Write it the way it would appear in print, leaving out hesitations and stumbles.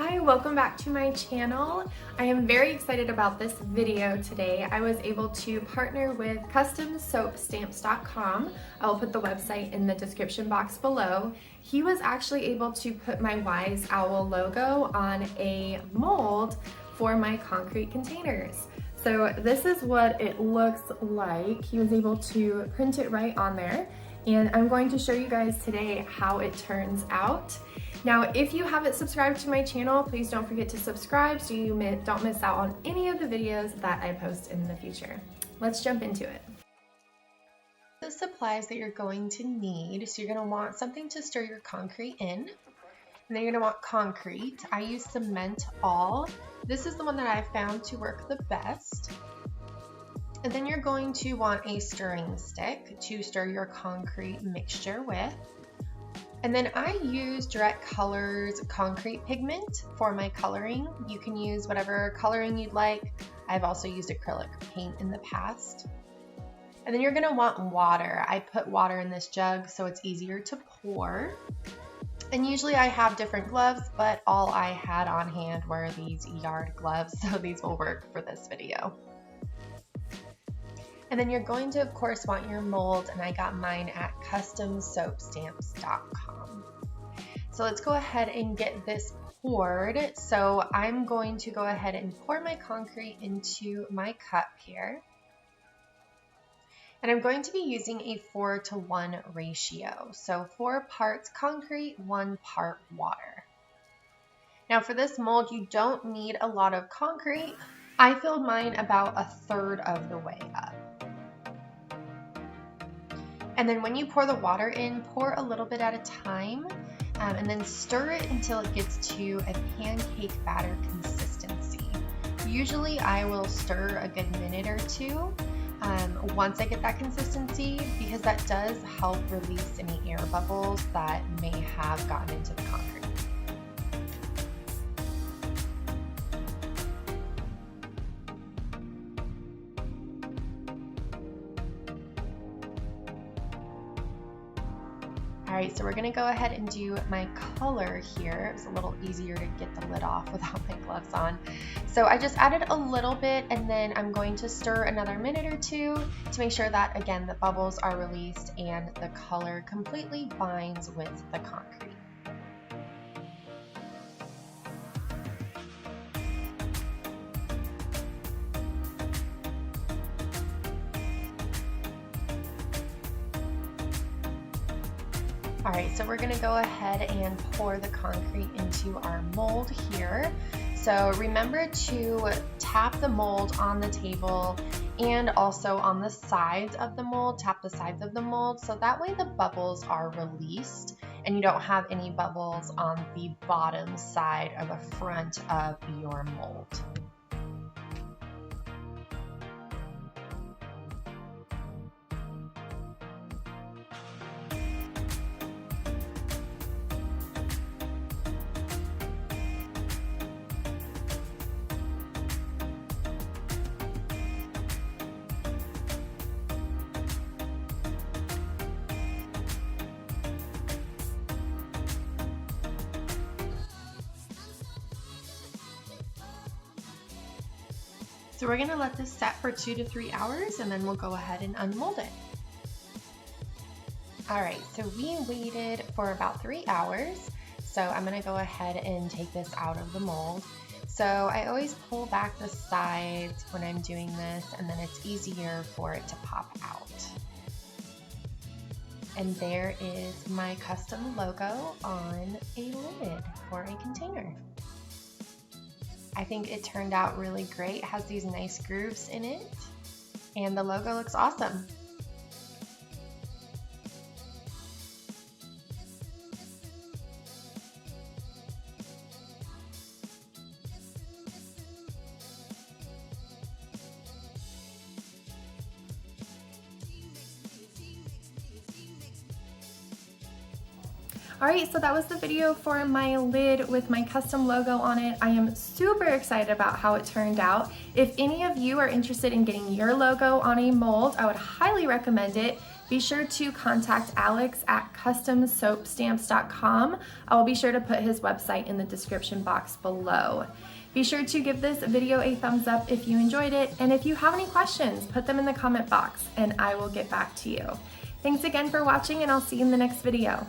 Hi, welcome back to my channel. I am very excited about this video today. I was able to partner with customsoapstamps.com. I will put the website in the description box below. He was actually able to put my Wise Owl logo on a mold for my concrete containers. So this is what it looks like. He was able to print it right on there, and I'm going to show you guys today how it turns out. Now, if you haven't subscribed to my channel, please don't forget to subscribe so you don't miss out on any of the videos that I post in the future. Let's jump into it. The supplies that you're going to need. So you're going to want something to stir your concrete in. And then you're going to want concrete. I use cement all. This is the one that I found to work the best. And then you're going to want a stirring stick to stir your concrete mixture with. And then I use Direct Colors concrete pigment for my coloring. You can use whatever coloring you'd like. I've also used acrylic paint in the past. And then you're gonna want water. I put water in this jug so it's easier to pour. And usually I have different gloves, but all I had on hand were these yard gloves, so these will work for this video. And then you're going to, of course, want your mold, and I got mine at customsoapstamps.com. So let's go ahead and get this poured. So I'm going to go ahead and pour my concrete into my cup here. And I'm going to be using a 4:1 ratio. So 4 parts concrete, 1 part water. Now for this mold, you don't need a lot of concrete. I filled mine about 1/3 of the way up. And then when you pour the water in, pour a little bit at a time, and then stir it until it gets to a pancake batter consistency. Usually I will stir a good minute or two once I get that consistency, because that does help release any air bubbles that may have gotten into the concrete. Alright, so we're going to go ahead and do my color here. It was a little easier to get the lid off without my gloves on. So I just added a little bit, and then I'm going to stir another minute or two to make sure that, again, the bubbles are released and the color completely binds with the concrete. Alright, so we're going to go ahead and pour the concrete into our mold here. So remember to tap the mold on the table and also on the sides of the mold. Tap the sides of the mold so that way the bubbles are released and you don't have any bubbles on the bottom side or the front of your mold. So we're going to let this set for 2 to 3 hours, and then we'll go ahead and unmold it. Alright, so we waited for about 3 hours, so I'm going to go ahead and take this out of the mold. So I always pull back the sides when I'm doing this, and then it's easier for it to pop out. And there is my custom logo on a lid for a container. I think it turned out really great. It has these nice grooves in it, and the logo looks awesome. Alright, so that was the video for my lid with my custom logo on it. I am super excited about how it turned out. If any of you are interested in getting your logo on a mold, I would highly recommend it. be sure to contact Alex at customsoapstamps.com. I will be sure to put his website in the description box below. Be sure to give this video a thumbs up if you enjoyed it, and if you have any questions, put them in the comment box and I will get back to you. Thanks again for watching, and I'll see you in the next video.